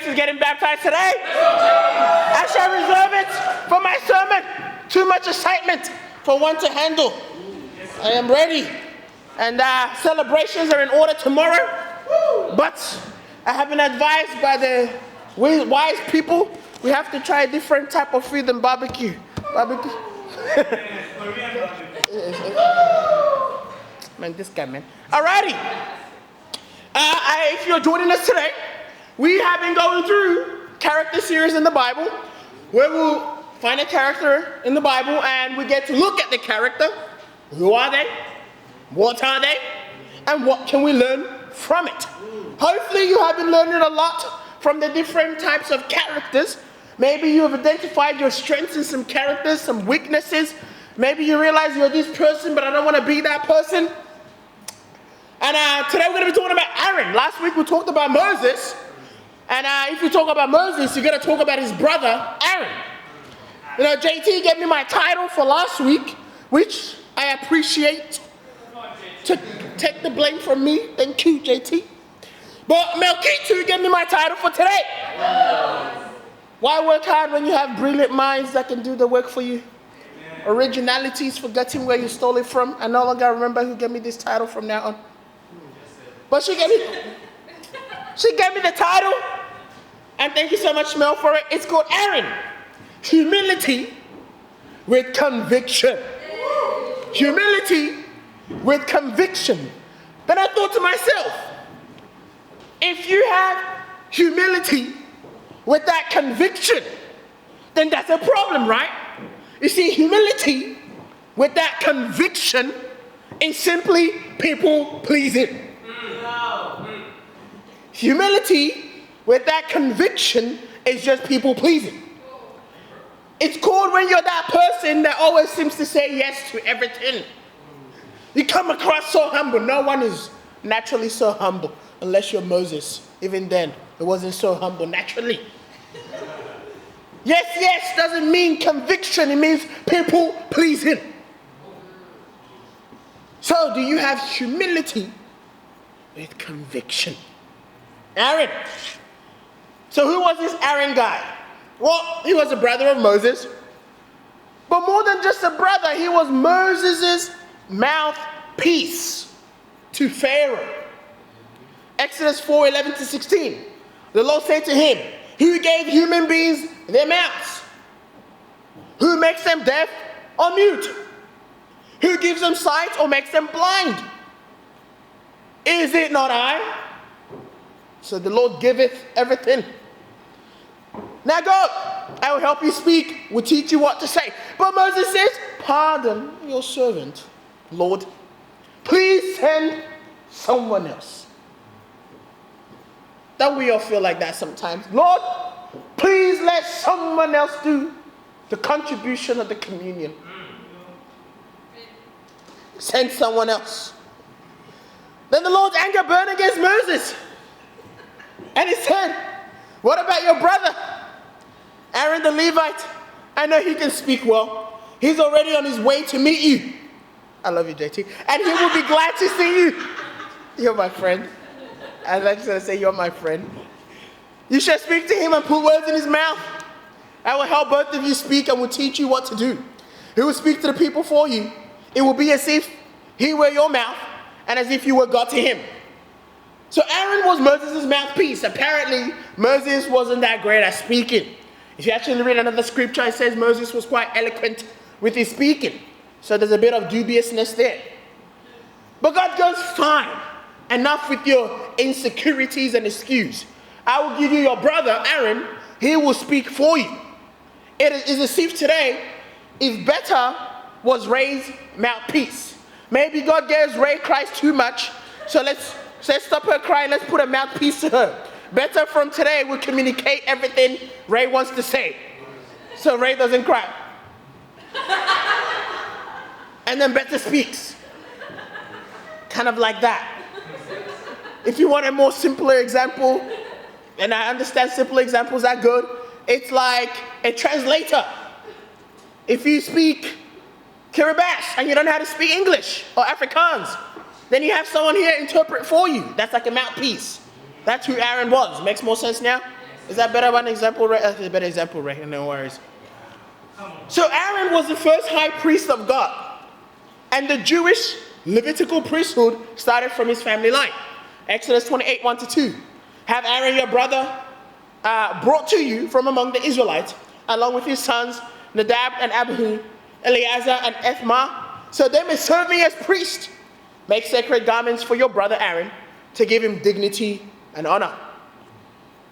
James is getting baptized today. I shall reserve it for my sermon. Too much excitement for one to handle. I am ready. And celebrations are in order tomorrow. But I have been advised by the wise people, we have to try a different type of food than barbecue. Man, this guy, man. Alrighty. If you're joining us today, we have been going through character series in the Bible, where we'll find a character in the Bible and we get to look at the character. Who are they? What are they? And what can we learn from it? Hopefully you have been learning a lot from the different types of characters. Maybe you have identified your strengths in some characters, some weaknesses. Maybe you realize you're this person, but I don't want to be that person. And today we're going to be talking about Aaron. Last week we talked about Moses. And if you talk about Moses, you're going to talk about his brother, Aaron. You know, JT gave me my title for last week, which I appreciate. To take the blame from me. Thank you, JT. But Melketu gave me my title for today. Why work hard when you have brilliant minds that can do the work for you? Originality is forgetting where you stole it from. I no longer remember who gave me this title from now on. But she gave me the title. And thank you so much, Mel, for it. It's called Aaron. Humility with conviction. Humility with conviction. Then I thought to myself, if you have humility with that conviction, then that's a problem, right? You see, humility with that conviction is simply people pleasing. Humility with that conviction is just people pleasing. It's called when you're that person that always seems to say yes to everything. You come across so humble. No one is naturally so humble unless you're Moses. Even then, it wasn't so humble naturally. Yes doesn't mean conviction. It means people pleasing. So, do you have humility with conviction? Aaron. So, who was this Aaron guy? Well, he was a brother of Moses. But more than just a brother, he was Moses' mouthpiece to Pharaoh. Exodus 4:11-16. The Lord said to him, who gave human beings their mouths? Who makes them deaf or mute? Who gives them sight or makes them blind? Is it not I? So the Lord giveth everything. Now go, I will help you speak, will teach you what to say. But Moses says, pardon your servant, Lord. Please send someone else. Don't we all feel like that sometimes? Lord, please let someone else do the contribution of the communion. Send someone else. Then the Lord's anger burned against Moses. And he said, what about your brother, Aaron the Levite? I know he can speak well. He's already on his way to meet you. I love you, JT. And he will be glad to see you. You're my friend. I was just going to say, you're my friend. You shall speak to him and put words in his mouth. I will help both of you speak and will teach you what to do. He will speak to the people for you. It will be as if he were your mouth and as if you were God to him. So Aaron was Moses' mouthpiece. Apparently, Moses wasn't that great at speaking. If you actually read another scripture, it says Moses was quite eloquent with his speaking. So there's a bit of dubiousness there. But God goes, fine. Enough with your insecurities and excuses. I will give you your brother, Aaron. He will speak for you. It is as if today, if better was Ray's mouthpiece. Maybe God gave Ray cries too much. So let's stop her crying. Let's put a mouthpiece to her. Better from today will communicate everything Ray wants to say. So Ray doesn't cry. And then Better speaks. Kind of like that. If you want a more simpler example, and I understand simple examples are good, it's like a translator. If you speak Kiribati and you don't know how to speak English or Afrikaans, then you have someone here interpret for you. That's like a mouthpiece. That's who Aaron was. Makes more sense now? Is that better one example, Ray? That's a better example, Ray. No worries. So Aaron was the first high priest of God. And the Jewish Levitical priesthood started from his family line. Exodus 28, 1-2. Have Aaron your brother brought to you from among the Israelites, along with his sons, Nadab and Abihu, Eleazar and Ithmar, so they may serve me as priest. Make sacred garments for your brother Aaron to give him dignity and honor.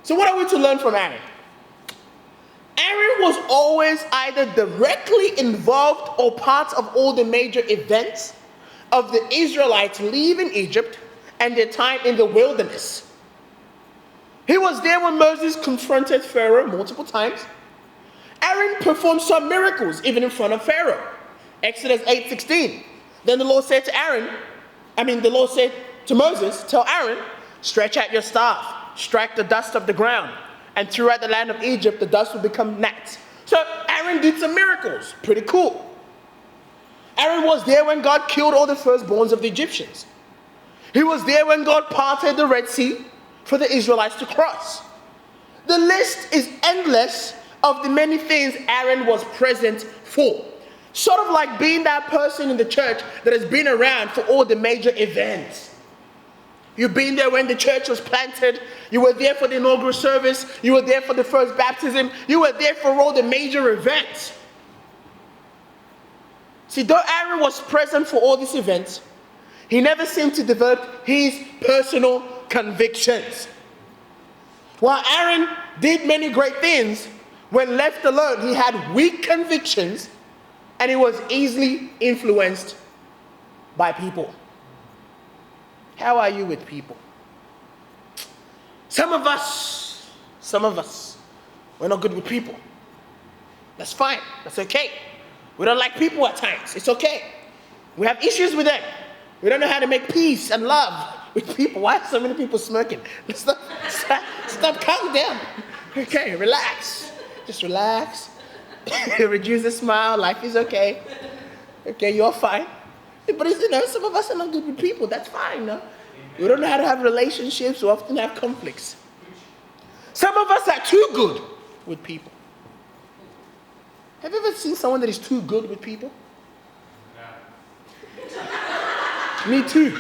So what are we to learn from Aaron? Aaron was always either directly involved or part of all the major events of the Israelites leaving Egypt and their time in the wilderness. He was there when Moses confronted Pharaoh multiple times. Aaron performed some miracles even in front of Pharaoh. Exodus 8:16. Then the Lord said to Moses, tell Aaron, stretch out your staff, strike the dust of the ground, and throughout the land of Egypt the dust will become gnats. So Aaron did some miracles. Pretty cool. Aaron was there when God killed all the firstborns of the Egyptians. He was there when God parted the Red Sea for the Israelites to cross. The list is endless of the many things Aaron was present for. Sort of like being that person in the church that has been around for all the major events. You've been there when the church was planted. You were there for the inaugural service. You were there for the first baptism. You were there for all the major events. See, though Aaron was present for all these events, he never seemed to develop his personal convictions. While Aaron did many great things, when left alone, he had weak convictions and he was easily influenced by people. How are you with people? Some of us, we're not good with people. That's fine. That's okay. We don't like people at times. It's okay. We have issues with them. We don't know how to make peace and love with people. Why are so many people smirking? Stop, calm down. Okay, relax. Just relax. Reduce the smile. Life is okay. Okay, you're fine. But some of us are not good with people. That's fine. No? We don't know how to have relationships. We often have conflicts. Some of us are too good with people. Have you ever seen someone that is too good with people? No. Me too.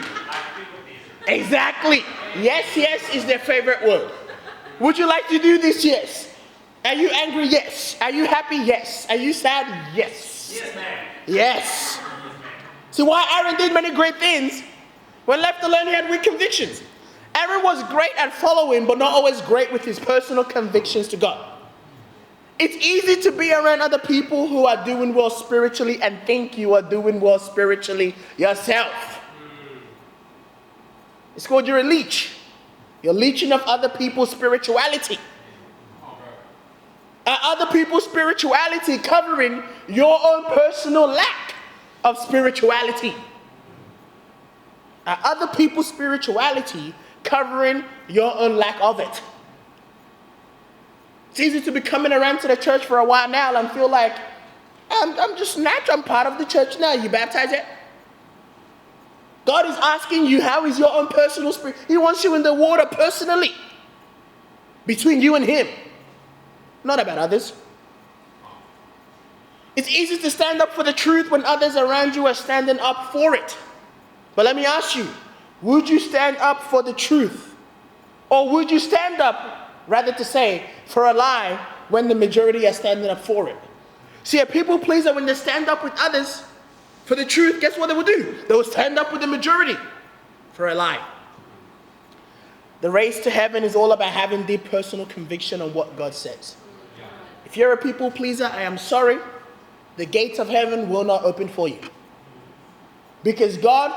Exactly. Yes is their favorite word. Would you like to do this? Yes. Are you angry? Yes. Are you happy? Yes. Are you sad? Yes. Yes, ma'am. Yes. See, while Aaron did many great things, when left alone, he had weak convictions. Aaron was great at following, but not always great with his personal convictions to God. It's easy to be around other people who are doing well spiritually and think you are doing well spiritually yourself. It's called you're a leech. You're leeching off other people's spirituality. Other people's spirituality covering your own personal lack of spirituality. Other people's spirituality covering your own lack of it. It's easy to be coming around to the church for a while now and feel like, I'm just natural, I'm part of the church now. You baptized yet? God is asking you, how is your own personal spirit? He wants you in the water personally. Between you and him. Not about others. It's easy to stand up for the truth when others around you are standing up for it. But let me ask you, would you stand up for the truth? Or would you stand up, rather to say, for a lie when the majority are standing up for it? See, a people pleaser, when they stand up with others for the truth, guess what they will do? They will stand up with the majority for a lie. The race to heaven is all about having deep personal conviction on what God says. If you're a people pleaser, I am sorry, the gates of heaven will not open for you. Because God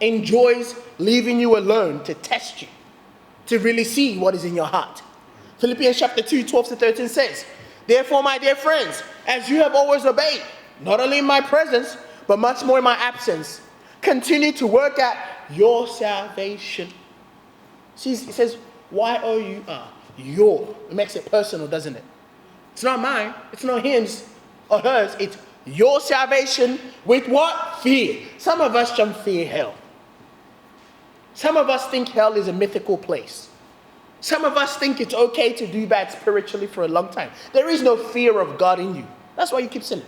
enjoys leaving you alone to test you, to really see what is in your heart. Philippians chapter 2, 12-13 says, therefore, my dear friends, as you have always obeyed, not only in my presence, but much more in my absence, continue to work out your salvation. See, it says, your. It makes it personal, doesn't it? It's not mine. It's not his or hers. It's your salvation with what? Fear. Some of us don't fear hell. Some of us think hell is a mythical place. Some of us think it's okay to do bad spiritually for a long time. There is no fear of God in you. That's why you keep sinning.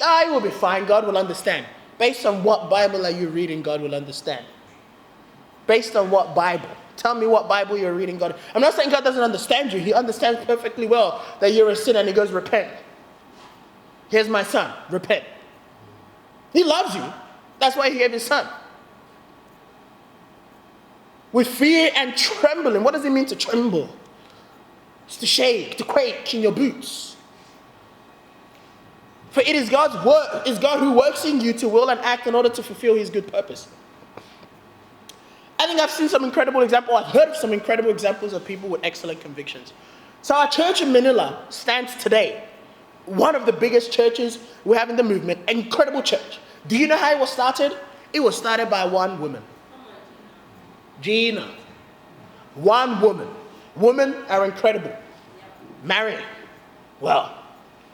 I will be fine. God will understand. Based on what Bible are you reading, God will understand. Based on what Bible? Tell me what Bible you're reading, God. I'm not saying God doesn't understand you. He understands perfectly well that you're a sinner, and he goes, repent. Here's my son. Repent. He loves you. That's why he gave his son. With fear and trembling. What does it mean to tremble? It's to shake, to quake in your boots. For it is God's work, it's God who works in you to will and act in order to fulfill his good purpose. I think I've seen some incredible examples, I've heard of some incredible examples of people with excellent convictions. So our church in Manila stands today, one of the biggest churches we have in the movement, an incredible church. Do you know how it was started? It was started by one woman. Gina. One woman. Women are incredible. Married. Well,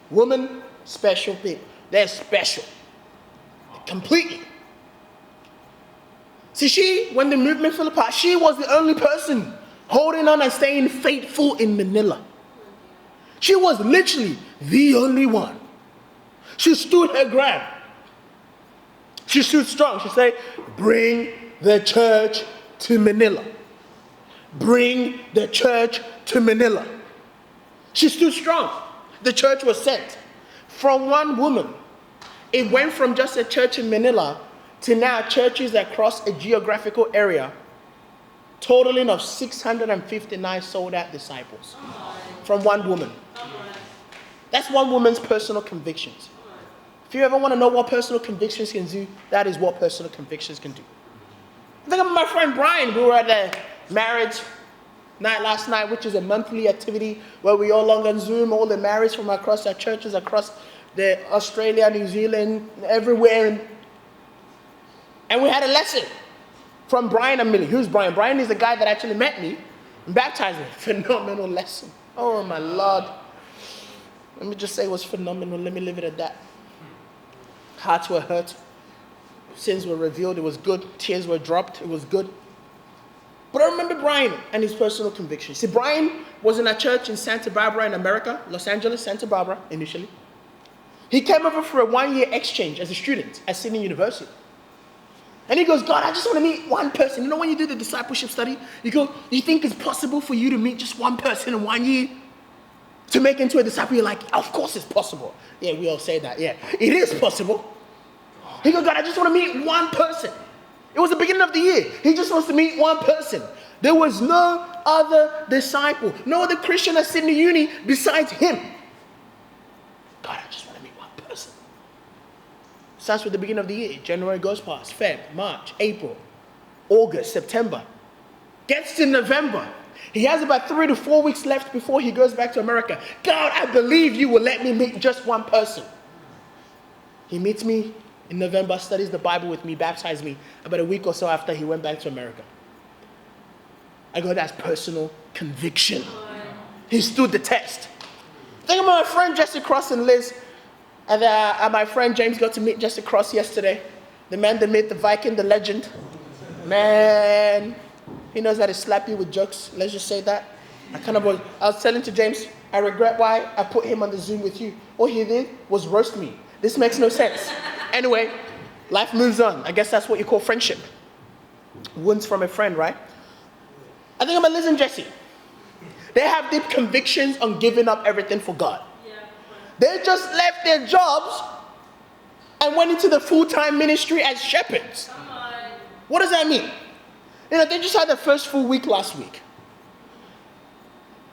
women, special people. They're special. Completely. See, when the movement fell apart, she was the only person holding on and staying faithful in Manila. She was literally the only one. She stood her ground. She stood strong. She said, bring the church to Manila. Bring the church to Manila. She stood strong. The church was sent. From one woman, it went from just a church in Manila to now churches across a geographical area, totaling of 659 sold out disciples. From one woman. That's one woman's personal convictions. If you ever want to know what personal convictions can do, that is what personal convictions can do. I think of my friend Brian. We were at a marriage night last night, which is a monthly activity where we all log on Zoom, all the marrieds from across our churches, across the Australia, New Zealand, everywhere. And we had a lesson from Brian and Millie. Who's Brian? Brian is the guy that actually met me and baptized me. Phenomenal lesson. Oh my Lord. Let me just say it was phenomenal. Let me leave it at that. Hearts were hurt. Sins were revealed. It was good. Tears were dropped. It was good. But I remember Brian and his personal convictions. See, Brian was in a church in Santa Barbara in America, Los Angeles, Santa Barbara, initially. He came over for a 1-year exchange as a student at Sydney University. And he goes, God, I just want to meet one person. You know when you do the discipleship study, you go, you think it's possible for you to meet just one person in 1 year to make into a disciple? You're like, of course it's possible. Yeah, we all say that. Yeah, it is possible. He goes, God, I just want to meet one person. It was the beginning of the year. He just wants to meet one person. There was no other disciple, no other Christian at Sydney Uni besides him. God, I just want to meet one person. Starts with the beginning of the year. January goes past, Feb, March, April, August, September. Gets to November. He has about 3 to 4 weeks left before he goes back to America. God, I believe you will let me meet just one person. He meets me in November, studies the Bible with me, baptized me about a week or so after he went back to America. I go, that's personal conviction. He stood the test. Think about my friend Jesse Cross and Liz. And my friend James got to meet Jesse Cross yesterday. The man that made the Viking, the legend. Man, he knows how to slap you with jokes. Let's just say that. I was telling to James, I regret why I put him on the Zoom with you. All he did was roast me. This makes no sense. Anyway, life moves on. I guess that's what you call friendship. Wounds from a friend, right? I think about Liz and Jesse. They have deep convictions on giving up everything for God. They just left their jobs and went into the full-time ministry as shepherds. What does that mean? You know, they just had their first full week last week.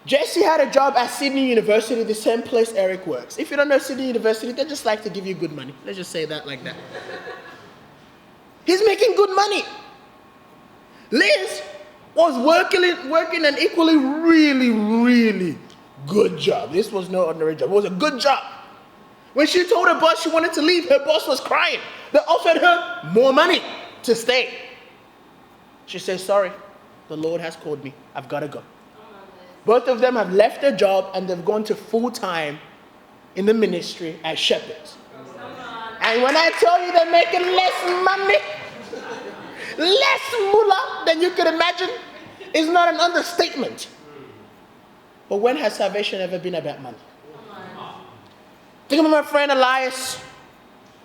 Jesse had a job at Sydney University, the same place Eric works. If you don't know Sydney University, they just like to give you good money. Let's just say that like that. He's making good money. Liz was working an equally really, really good job. This was no ordinary job. It was a good job. When she told her boss she wanted to leave, her boss was crying. They offered her more money to stay. She says, sorry, the Lord has called me. I've got to go. Both of them have left their job and they've gone to full-time in the ministry as shepherds. And when I tell you they're making less money, less moolah than you could imagine, It's not an understatement. But when has salvation ever been about money? Think of my friend Elias.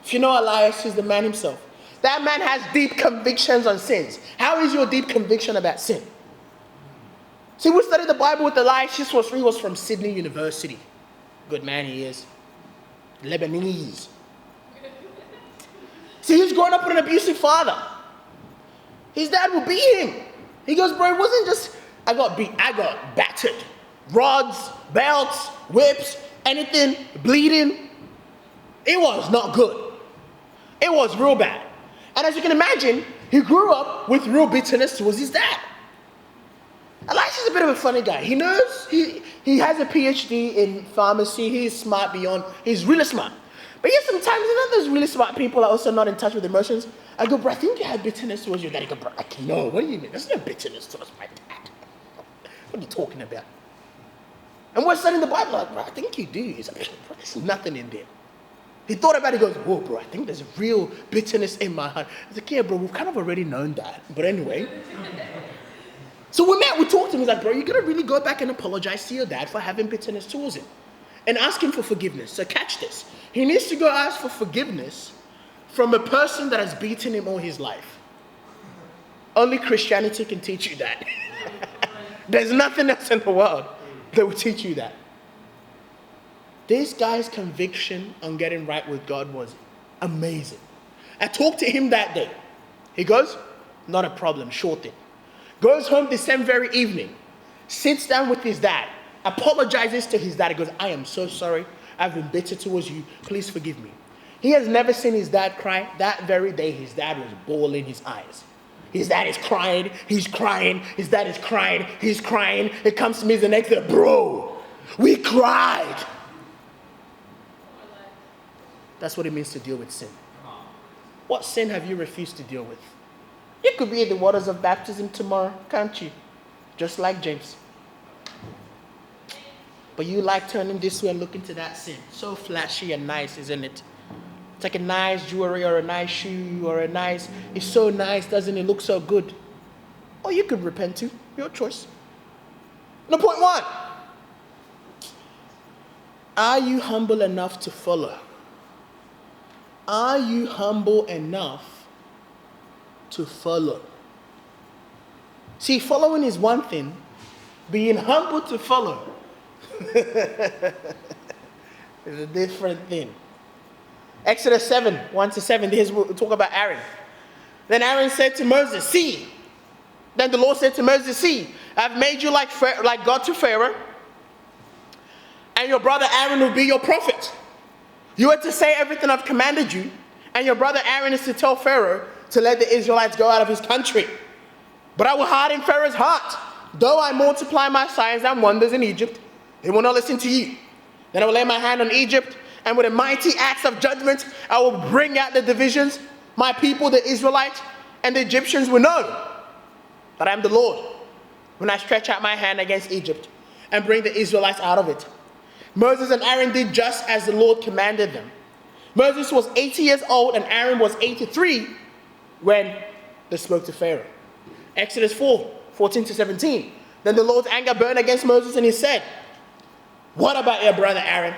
If you know Elias, he's the man himself. That man has deep convictions on sins. How is your deep conviction about sin? See, we studied the Bible with Elias. He was from Sydney University. Good man he is. Lebanese. See, he's growing up with an abusive father. His dad would beat him. He goes, bro, it wasn't just I got beat. I got battered. Rods, belts, whips, anything, bleeding. It was not good. It was real bad. And as you can imagine, he grew up with real bitterness towards his dad. Elias is a bit of a funny guy. He knows, he has a PhD in pharmacy. He's smart beyond, he's really smart. But yet sometimes, those really smart people are also not in touch with emotions. I go, bro, I think you have bitterness towards your dad. He go, bro, no, what do you mean? There's no bitterness towards my dad. What are you talking about? And we're studying the Bible, like, bro, I think you do. He's like, bro, there's nothing in there. He thought about it, he goes, whoa, bro, I think there's real bitterness in my heart. I was like, yeah, bro, we've kind of already known that. But anyway. So we talked to him. He's like, bro, you got to really go back and apologize to your dad for having bitterness towards him. And ask him for forgiveness. So catch this. He needs to go ask for forgiveness from a person that has beaten him all his life. Only Christianity can teach you that. There's nothing else in the world that will teach you that. This guy's conviction on getting right with God was amazing. I talked to him that day. He goes, not a problem, sure thing. Goes home the same very evening, sits down with his dad, apologizes to his dad. He goes, I am so sorry. I've been bitter towards you. Please forgive me. He has never seen his dad cry. That very day, his dad was bawling his eyes. His dad is crying. He's crying. His dad is crying. He's crying. It comes to me the next day, bro, we cried. That's what it means to deal with sin. What sin have you refused to deal with? You could be in the waters of baptism tomorrow, can't you? Just like James. But you like turning this way and looking to that sin. So flashy and nice, isn't it? It's like a nice jewelry or a nice shoe or it's so nice, doesn't it look so good? Or you could repent too, your choice. Now, point one. Are you humble enough to follow? Are you humble enough to follow? See, following is one thing. Being humble to follow is a different thing. Exodus 7, 1-7, here's we'll talk about Aaron. Then Aaron said to Moses, see. Then the Lord said to Moses, see, I've made you like God to Pharaoh, and your brother Aaron will be your prophet. You are to say everything I've commanded you, and your brother Aaron is to tell Pharaoh to let the Israelites go out of his country. But I will harden Pharaoh's heart. Though I multiply my signs and wonders in Egypt, he will not listen to you. Then I will lay my hand on Egypt, and with a mighty axe of judgment, I will bring out the divisions. My people, the Israelites, and the Egyptians will know that I am the Lord when I stretch out my hand against Egypt and bring the Israelites out of it. Moses and Aaron did just as the Lord commanded them. Moses was 80 years old and Aaron was 83 when they spoke to Pharaoh. Exodus 4, 14-17. Then the Lord's anger burned against Moses and he said, what about your brother Aaron,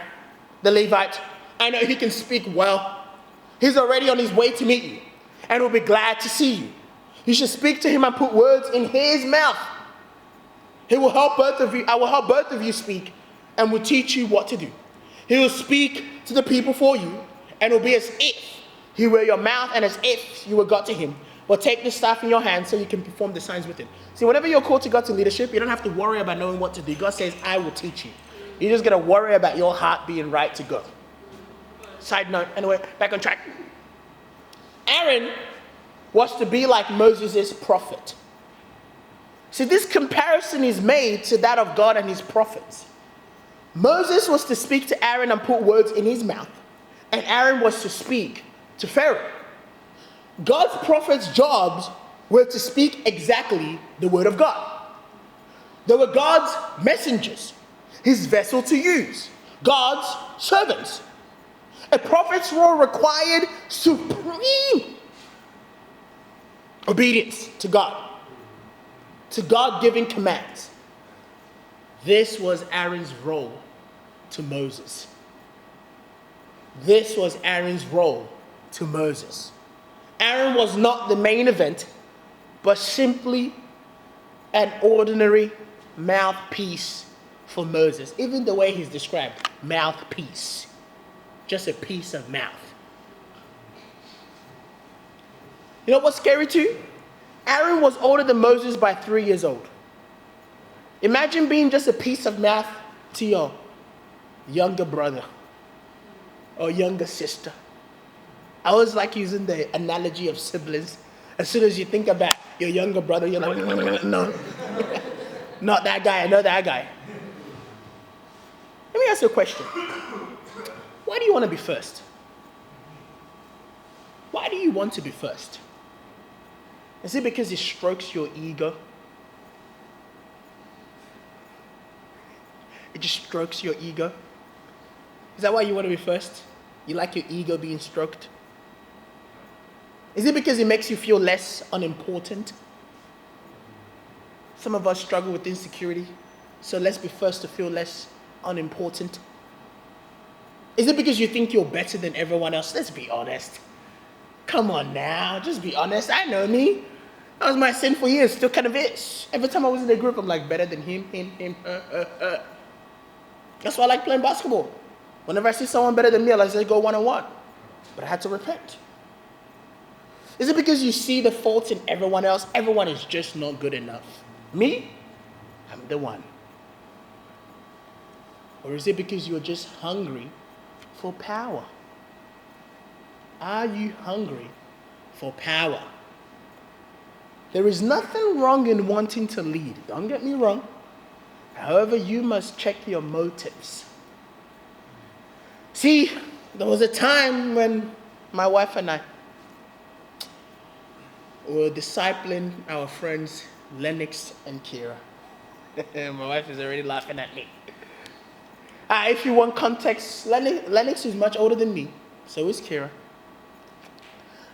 the Levite? I know he can speak well. He's already on his way to meet you and will be glad to see you. You should speak to him and put words in his mouth. He will help both of you. I will help both of you speak and will teach you what to do. He will speak to the people for you and it will be as if he were your mouth and as if you were God to him. But take the staff in your hand so you can perform the signs with it. See, whenever you're called to God to leadership, you don't have to worry about knowing what to do. God says, I will teach you. You're just going to worry about your heart being right to go. Side note, anyway, back on track. Aaron was to be like Moses' prophet. See, this comparison is made to that of God and his prophets. Moses was to speak to Aaron and put words in his mouth, and Aaron was to speak to Pharaoh. God's prophets' jobs were to speak exactly the word of God. They were God's messengers, his vessel to use, God's servants. A prophet's role required supreme obedience to God. to God-given commands. This was Aaron's role to Moses. This was Aaron's role to Moses. Aaron was not the main event, but simply an ordinary mouthpiece for Moses. Even the way he's described, mouthpiece. Just a piece of mouth. You know what's scary too? Aaron was older than Moses by 3 years old. Imagine being just a piece of mouth to your younger brother or younger sister. I always like using the analogy of siblings. As soon as you think about your younger brother, you're like, no, not that guy, I know that guy. Let me ask you a question. Why do you want to be first? Why do you want to be first? Is it because it strokes your ego? It just strokes your ego? Is that why you want to be first? You like your ego being stroked? Is it because it makes you feel less unimportant? Some of us struggle with insecurity, so let's be first to feel less unimportant. Is it because you think you're better than everyone else? Let's be honest. Come on now, just be honest. I know me. That was my sin for years, still kind of is. Every time I was in a group, I'm like, better than him. That's why I like playing basketball. Whenever I see someone better than me, I like to go one-on-one. But I had to repent. Is it because you see the faults in everyone else? Everyone is just not good enough. Me? I'm the one. Or is it because you're just hungry for power? Are you hungry for power? There is nothing wrong in wanting to lead. Don't get me wrong. However, you must check your motives. See, there was a time when my wife and I were discipling our friends Lennox and Kira. My wife is already laughing at me. If you want context, Lennox is much older than me. So is Kira.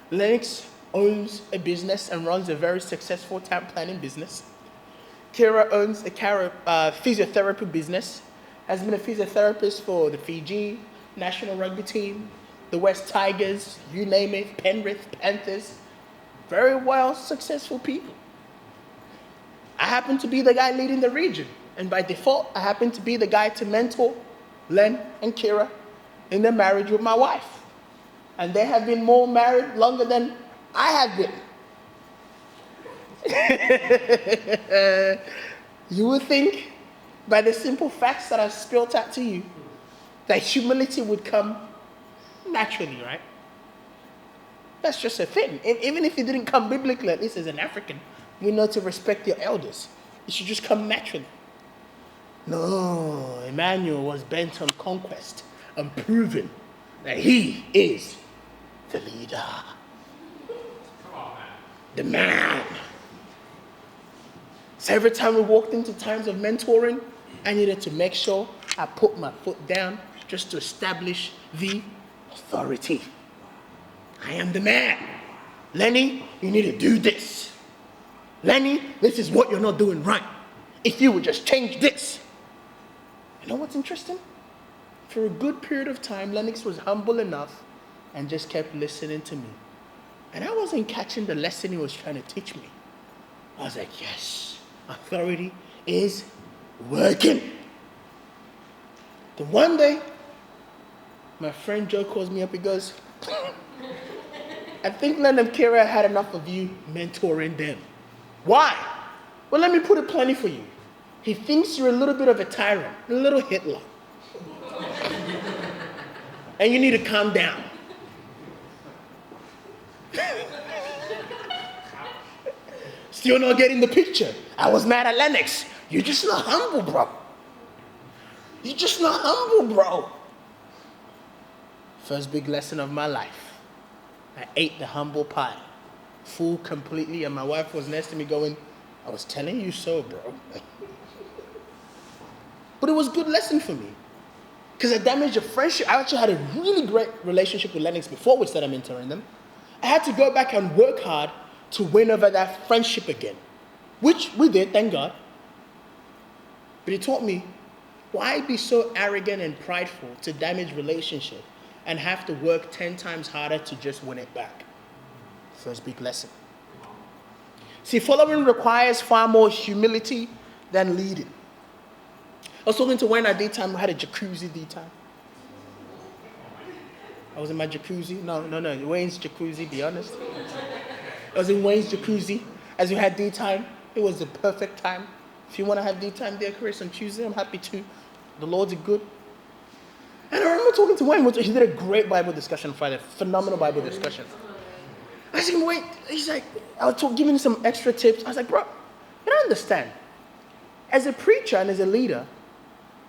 Lennox owns a business and runs a very successful town planning business. Kira owns a physiotherapy business, has been a physiotherapist for the Fiji national rugby team, the West Tigers, you name it, Penrith Panthers. Very well successful people. I happen to be the guy leading the region, and by default, I happen to be the guy to mentor Len and Kira in their marriage with my wife. And they have been more married longer than I have been. You would think, by the simple facts that I've spilled out to you, that humility would come naturally, right? That's just a thing. Even if it didn't come biblically, at least as an African, we know to respect your elders. It should just come naturally. No, Emmanuel was bent on conquest and proving that he is the leader. Come on, man. The man. So every time we walked into times of mentoring, I needed to make sure I put my foot down just to establish the authority. I am the man. Lenny, you need to do this. Lenny, this is what you're not doing right. If you would just change this. You know what's interesting? For a good period of time, Lennox was humble enough and just kept listening to me. And I wasn't catching the lesson he was trying to teach me. I was like, yes, authority is working. Then one day, my friend Joe calls me up, he goes, I think Len and Kira had enough of you mentoring them. Why? Well, let me put it plainly for you. He thinks you're a little bit of a tyrant, a little Hitler. And you need to calm down. Still not getting the picture. I was mad at Lennox. You're just not humble, bro. You're just not humble, bro. First big lesson of my life. I ate the humble pie, full completely, and my wife was next to me going, I was telling you so, bro. But it was a good lesson for me, because I damaged a friendship. I actually had a really great relationship with Lennox before we started mentoring them. I had to go back and work hard to win over that friendship again. which we did, thank God. But he taught me, why be so arrogant and prideful to damage relationship and have to work 10 times harder to just win it back? First big lesson. See, following requires far more humility than leading. I was talking to Wayne at daytime. We had a jacuzzi daytime. I was in my jacuzzi. No, Wayne's jacuzzi, be honest. I was in Wayne's jacuzzi as we had daytime. It was the perfect time. If you want to have daytime there, Chris, on Tuesday, I'm happy to. The Lord's good. And I remember talking to Wayne. He did a great Bible discussion Friday. Phenomenal Bible discussion. I was like, Wayne, he's like, I was giving him some extra tips. I was like, bro, you don't understand. As a preacher and as a leader,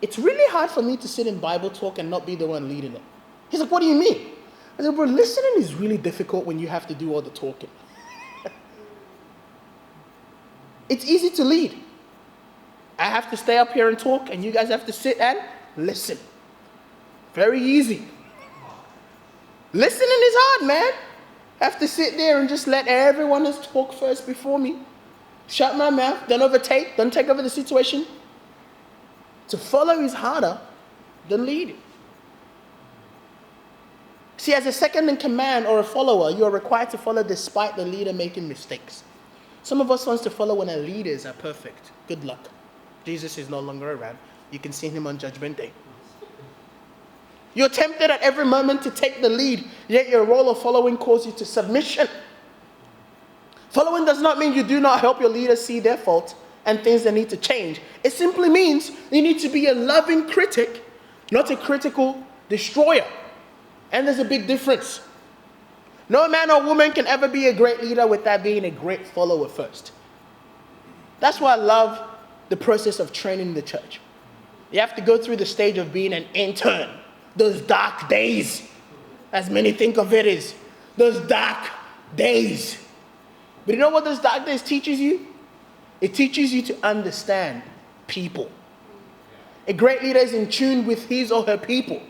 it's really hard for me to sit in Bible talk and not be the one leading it. He's like, what do you mean? I said, bro, listening is really difficult when you have to do all the talking. It's easy to lead. I have to stay up here and talk, and you guys have to sit and listen. Very easy. Listening is hard, man. I have to sit there and just let everyone else talk first before me. Shut my mouth, don't take over the situation. To follow is harder than leading. See, as a second in command or a follower, you are required to follow despite the leader making mistakes. Some of us want to follow when our leaders are perfect. Good luck. Jesus is no longer around. You can see him on Judgment Day. You're tempted at every moment to take the lead, yet your role of following calls you to submission. Following does not mean you do not help your leaders see their faults and things that need to change. It simply means you need to be a loving critic, not a critical destroyer. And there's a big difference. No man or woman can ever be a great leader without being a great follower first. That's why I love the process of training the church. You have to go through the stage of being an intern. Those dark days, as many think of it as, those dark days. But you know what those dark days teaches you? It teaches you to understand people. A great leader is in tune with his or her people.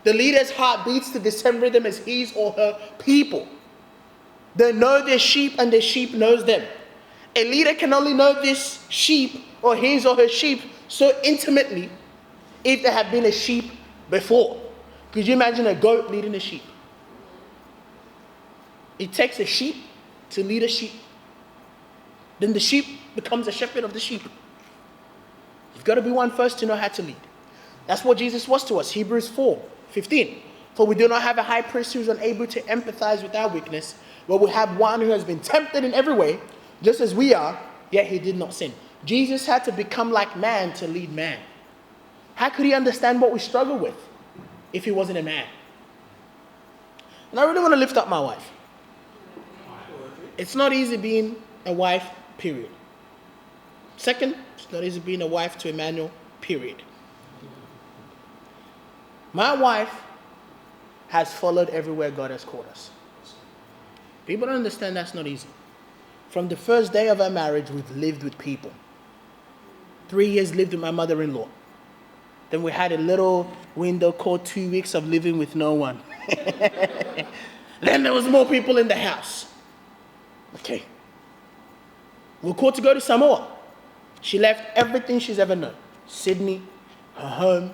The leader's heart beats to the same rhythm as his or her people. They know their sheep and their sheep knows them. A leader can only know this sheep or his or her sheep so intimately if they have been a sheep before. Could you imagine a goat leading a sheep? It takes a sheep to lead a sheep. Then the sheep becomes a shepherd of the sheep. You've got to be one first to know how to lead. That's what Jesus was to us. Hebrews 4:15. For we do not have a high priest who is unable to empathize with our weakness, but we have one who has been tempted in every way, just as we are, yet he did not sin. Jesus had to become like man to lead man. How could he understand what we struggle with if he wasn't a man? And I really want to lift up my wife. It's not easy being a wife, period. Second, it's not easy being a wife to Emmanuel, period. My wife has followed everywhere God has called us. People don't understand that's not easy. From the first day of our marriage, we've lived with people. 3 years lived with my mother-in-law. Then we had a little window called 2 weeks of living with no one. Then there was more people in the house. Okay. We're called to go to Samoa. She left everything she's ever known. Sydney, her home,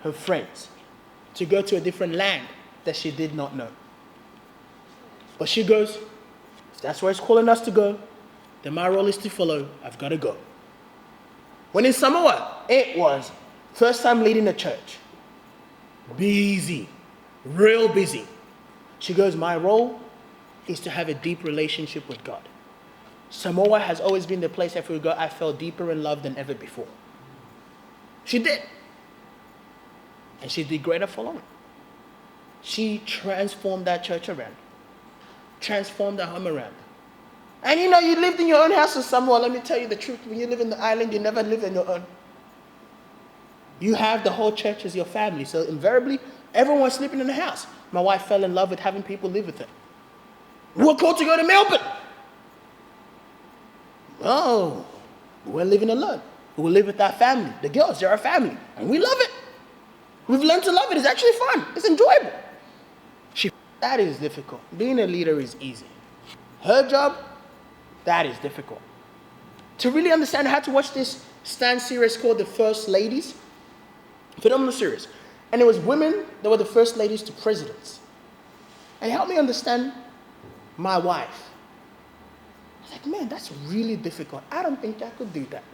her friends. To go to a different land that she did not know. But she goes, if that's where it's calling us to go, then my role is to follow. I've got to go. When in Samoa, it was first time leading a church. Busy. Real busy. She goes, my role is to have a deep relationship with God. Samoa has always been the place if we go, I felt deeper in love than ever before. She did. And she did greater following. She transformed that church around. Transformed the home around. And you know, you lived in your own house in Samoa. Let me tell you the truth. When you live in the island, you never live on your own. You have the whole church as your family. So invariably, everyone's sleeping in the house. My wife fell in love with having people live with her. We were called to go to Melbourne. Oh, we're living alone. We live with our family. The girls, they're our family. And we love it. We've learned to love it. It's actually fun. It's enjoyable. That is difficult. Being a leader is easy. Her job, that is difficult. to really understand, I had to watch this Stan series called The First Ladies. Phenomenal series. And it was women that were the first ladies to presidents. And it helped me understand my wife. I was like, man, that's really difficult. I don't think I could do that.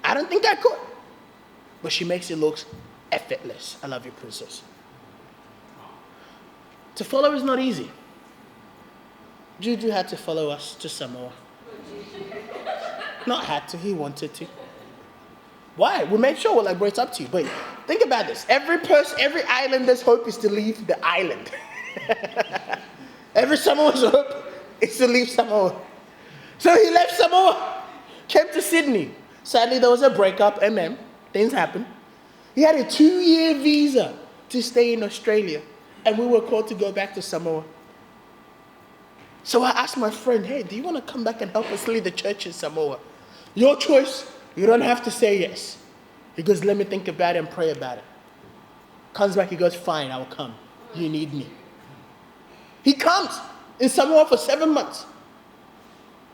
I don't think I could. But she makes it look effortless. I love you, princess. To follow is not easy. Juju had to follow us to Samoa. Not had to, he wanted to. Why? We made sure we're like, bro, it's up to you. But think about this. Every islander's hope is to leave the island. Every Samoan's hope is to leave Samoa. So he left Samoa, came to Sydney. Sadly, there was a breakup, things happen. He had a 2-year visa to stay in Australia, and we were called to go back to Samoa. So I asked my friend, hey, do you want to come back and help us lead the church in Samoa? Your choice. You don't have to say yes. He goes, let me think about it and pray about it. Comes back, he goes, fine, I'll come. You need me. He comes in Samoa for 7 months.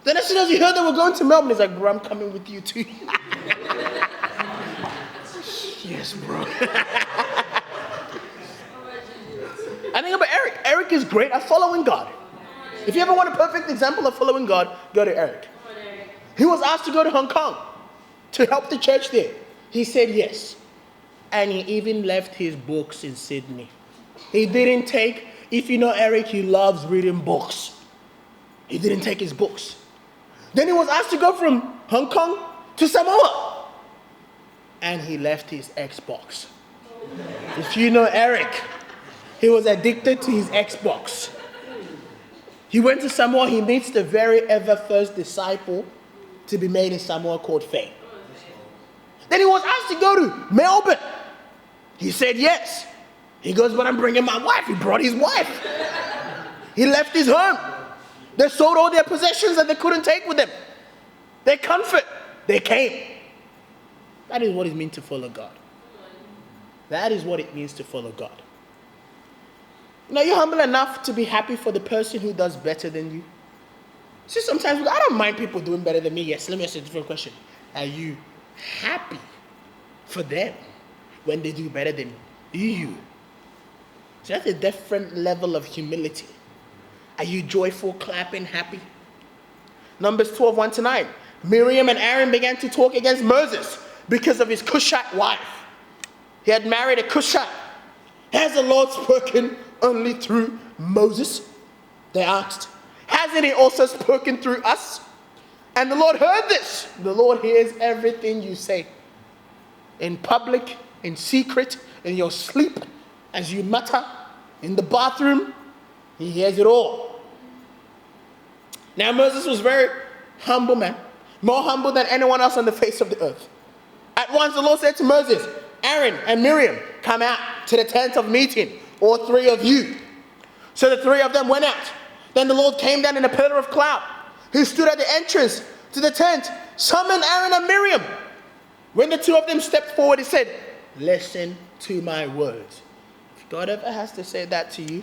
Then as soon as he heard that we're going to Melbourne, he's like, bro, I'm coming with you too. Yes, bro. I think about Eric. Eric is great at following God. If you ever want a perfect example of following God, go to Eric. He was asked to go to Hong Kong to help the church there. He said yes. And he even left his books in Sydney. He didn't take, if you know Eric, he loves reading books. He didn't take his books. Then he was asked to go from Hong Kong to Samoa. And he left his Xbox. If you know Eric, he was addicted to his Xbox. He went to Samoa, he meets the very ever first disciple to be made in Samoa called Faye. Then he was asked to go to Melbourne. He said yes. He goes, but I'm bringing my wife. He brought his wife. He left his home. They sold all their possessions that they couldn't take with them. Their comfort. They came. That is what it means to follow God. That is what it means to follow God. Now, you're humble enough to be happy for the person who does better than you. See, sometimes I don't mind people doing better than me. Yes, let me ask you a different question. Are you happy for them when they do better than you? So that's a different level of humility. Are you joyful, clapping, happy? Numbers 12, 1-9. Miriam and Aaron began to talk against Moses because of his Cushite wife. He had married a Cushite. Has the Lord spoken only through Moses? They asked. Hasn't he also spoken through us? And the Lord heard this. The Lord hears everything you say. In public, in secret, in your sleep, as you mutter, in the bathroom, he hears it all. Now Moses was very humble man, more humble than anyone else on the face of the earth. At once the Lord said to Moses, Aaron and Miriam, come out to the tent of meeting, all 3 of you. So the 3 of them went out. Then the Lord came down in a pillar of cloud. He stood at the entrance to the tent, summoned Aaron and Miriam. When the 2 of them stepped forward, he said, listen to my words. If God ever has to say that to you,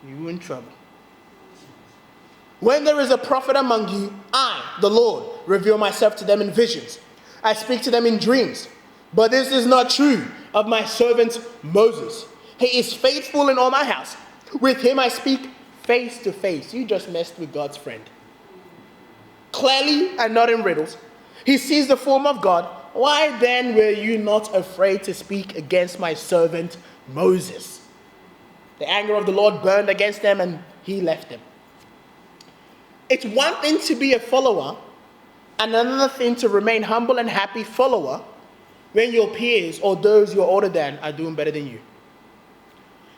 you're in trouble. When there is a prophet among you, I, the Lord, reveal myself to them in visions. I speak to them in dreams. But this is not true of my servant Moses. He is faithful in all my house. With him I speak face to face. You just messed with God's friend. Clearly and not in riddles. He sees the form of God. Why then were you not afraid to speak against my servant Moses? The anger of the Lord burned against them and he left them. It's one thing to be a follower and another thing to remain humble and happy follower when your peers or those you're older than are doing better than you.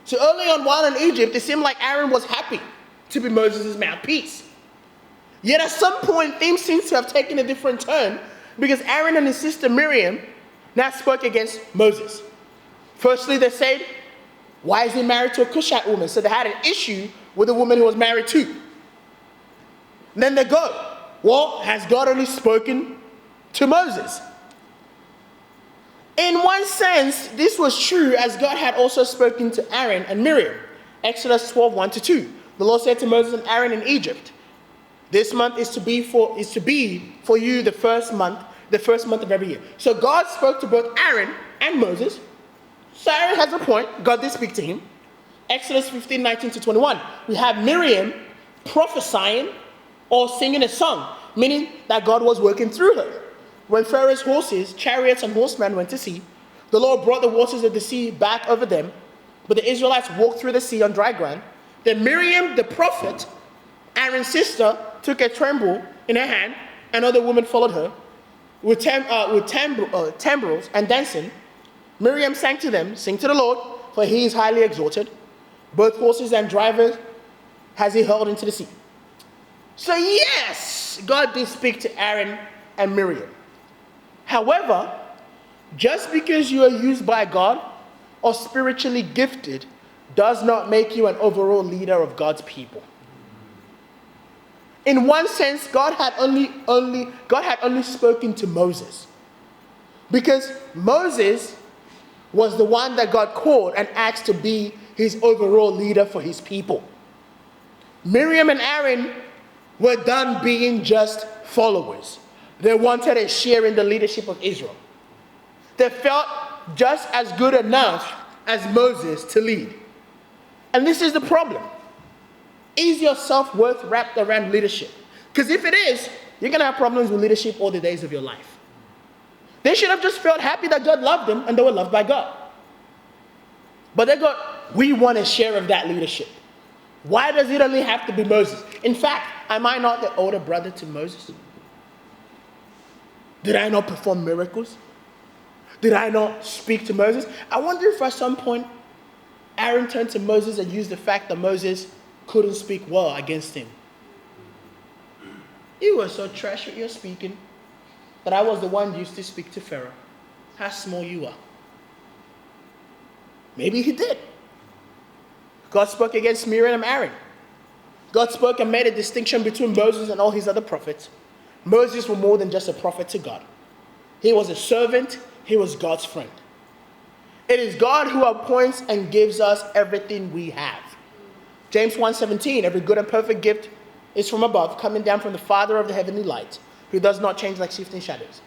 So early on while in Egypt, it seemed like Aaron was happy to be Moses' mouthpiece. Yet at some point, things seem to have taken a different turn because Aaron and his sister Miriam now spoke against Moses. Firstly, they said, why is he married to a Cushite woman? So they had an issue with a woman who was married to. Then they go, well, has God only spoken to Moses? In one sense, this was true as God had also spoken to Aaron and Miriam. Exodus 12, 1-2. The Lord said to Moses and Aaron in Egypt, This month is to be for you the first month of every year. So God spoke to both Aaron and Moses. So Aaron has a point. God did speak to him. Exodus 15:19-21. We have Miriam prophesying or singing a song, meaning that God was working through her. When Pharaoh's horses, chariots, and horsemen went to sea, the Lord brought the waters of the sea back over them, but the Israelites walked through the sea on dry ground. Then Miriam, the prophet, Aaron's sister, took a timbrel in her hand, and other women followed her with timbrels and dancing. Miriam sang to them, "Sing to the Lord, for he is highly exalted. Both horses and drivers has he hurled into the sea." So yes, God did speak to Aaron and Miriam. However, just because you are used by God or spiritually gifted does not make you an overall leader of God's people. In one sense, God had only spoken to Moses, because Moses was the one that God called and asked to be his overall leader for his people. Miriam and Aaron were done being just followers. They wanted a share in the leadership of Israel. They felt just as good enough as Moses to lead. And this is the problem. Is your self-worth wrapped around leadership? Because if it is, you're going to have problems with leadership all the days of your life. They should have just felt happy that God loved them and they were loved by God. But we want a share of that leadership. Why does it only have to be Moses? In fact, am I not the older brother to Moses? Did I not perform miracles? Did I not speak to Moses? I wonder if at some point Aaron turned to Moses and used the fact that Moses couldn't speak well against him. You were so trash with your speaking that I was the one used to speak to Pharaoh. How small you are. Maybe he did. God spoke against Miriam and Aaron. God spoke and made a distinction between Moses and all his other prophets. Moses was more than just a prophet to God. He was a servant. He was God's friend. It is God who appoints and gives us everything we have. James 1:17, every good and perfect gift is from above, coming down from the Father of the heavenly light, who does not change like shifting shadows.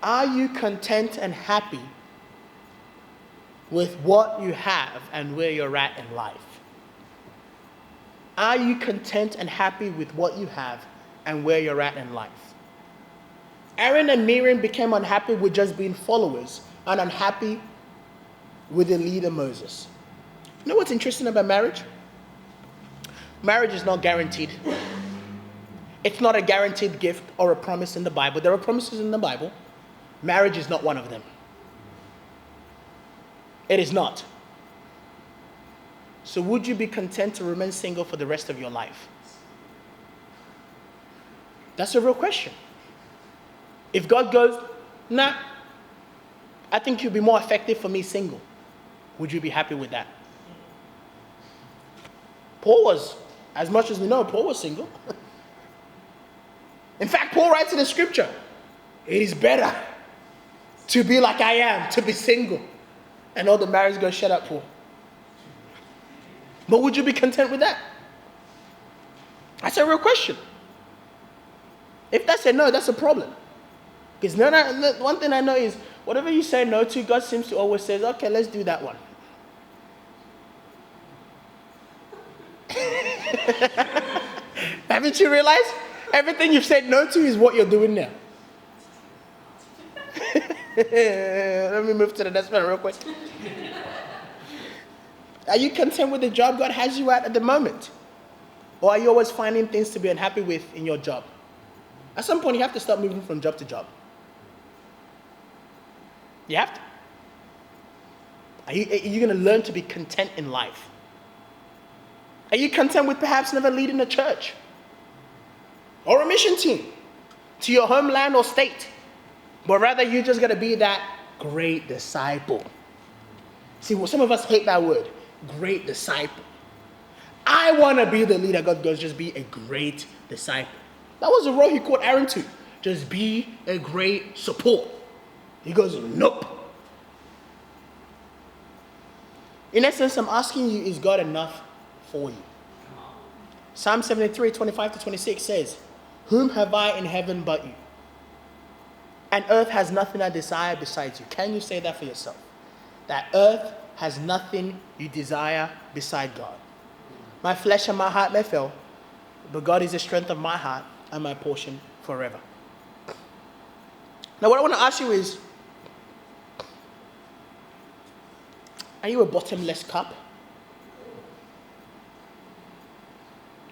Are you content and happy with what you have and where you're at in life? Are you content and happy with what you have and where you're at in life? Aaron and Miriam became unhappy with just being followers and unhappy with the leader Moses. You know what's interesting about marriage? Marriage is not guaranteed. It's not a guaranteed gift or a promise in the Bible. There are promises in the Bible. Marriage is not one of them. It is not. So would you be content to remain single for the rest of your life? That's a real question. If God goes, nah, I think you'll be more effective for me single, would you be happy with that? Paul was, as much as we know, Paul was single. In fact, Paul writes in the scripture, it is better to be like I am, to be single. And all the marrieds go, shut up, Paul. But would you be content with that? That's a real question. If that's a no, that's a problem. Because one thing I know is, whatever you say no to, God seems to always say, okay, let's do that one. Haven't you realized? Everything you've said no to is what you're doing now. Let me move to the next one real quick. Are you content with the job God has you at the moment? Or are you always finding things to be unhappy with in your job? At some point, you have to start moving from job to job. You have to. Are you going to learn to be content in life? Are you content with perhaps never leading a church or a mission team to your homeland or state, but rather you're just going to be that great disciple? See, well, some of us hate that word, great disciple. I want to be the leader. God goes, just be a great disciple. That was the role he called Aaron to. Just be a great support. He goes, nope. In essence, I'm asking you, is God enough for you? Psalm 73, 25 to 26 says, whom have I in heaven but you? And earth has nothing I desire besides you. Can you say that for yourself? That earth has nothing you desire beside God. My flesh and my heart may fail, but God is the strength of my heart and my portion forever. Now what I want to ask you is, are you a bottomless cup?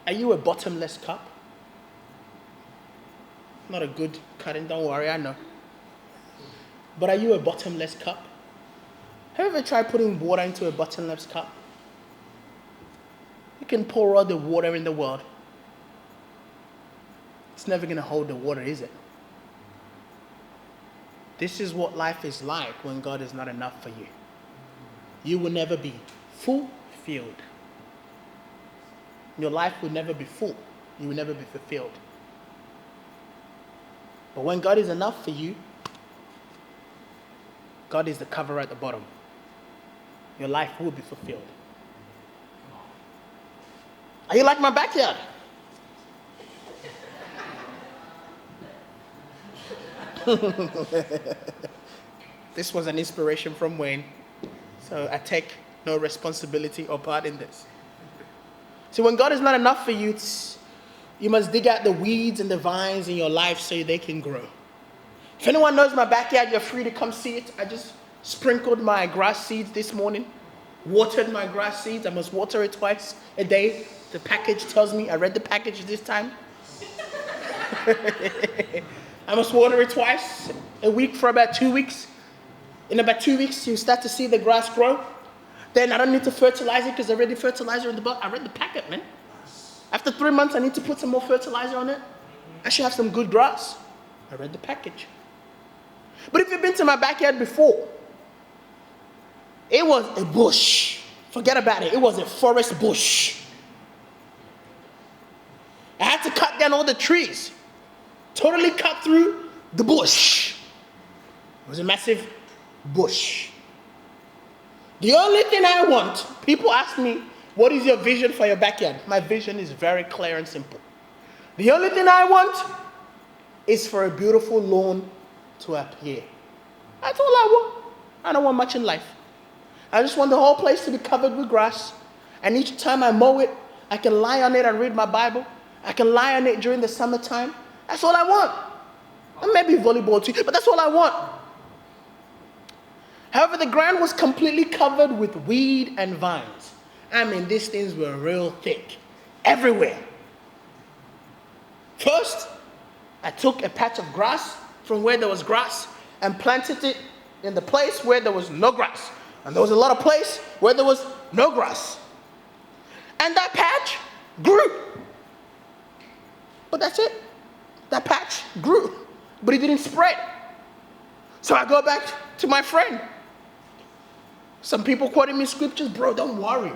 Are you a bottomless cup? Not a good cutting, don't worry, I know. But are you a bottomless cup? Have you ever tried putting water into a bottomless cup? You can pour all the water in the world. It's never going to hold the water, is it? This is what life is like when God is not enough for you. You will never be fulfilled. Your life will never be full. You will never be fulfilled. But when God is enough for you, God is the cover at the bottom. Your life will be fulfilled. Are you like my backyard? This was an inspiration from Wayne, so I take no responsibility or part in this. See, when God is not enough for you, you must dig out the weeds and the vines in your life so they can grow. If anyone knows my backyard, you're free to come see it. I just sprinkled my grass seeds this morning, watered my grass seeds. I must water it twice a day. The package tells me, I read the package this time. I must water it twice a week for about 2 weeks. In about 2 weeks, you start to see the grass grow. Then I don't need to fertilize it because I read the fertilizer in the box. I read the packet, man. After 3 months, I need to put some more fertilizer on it. I should have some good grass. I read the package. But if you've been to my backyard before, it was a bush. Forget about it. It was a forest bush. I had to cut down all the trees. Totally cut through the bush. It was a massive bush. The only thing I want, people ask me, what is your vision for your backyard? My vision is very clear and simple. The only thing I want is for a beautiful lawn to appear. That's all I want. I don't want much in life. I just want the whole place to be covered with grass. And each time I mow it, I can lie on it and read my Bible. I can lie on it during the summertime. That's all I want. And maybe volleyball too, but that's all I want. However, the ground was completely covered with weed and vines. I mean, these things were real thick, everywhere. First, I took a patch of grass from where there was grass and planted it in the place where there was no grass. And there was a lot of place where there was no grass. And that patch grew. But that's it. That patch grew, but it didn't spread. So I go back to my friend. Some people quoting me scriptures, bro, don't worry.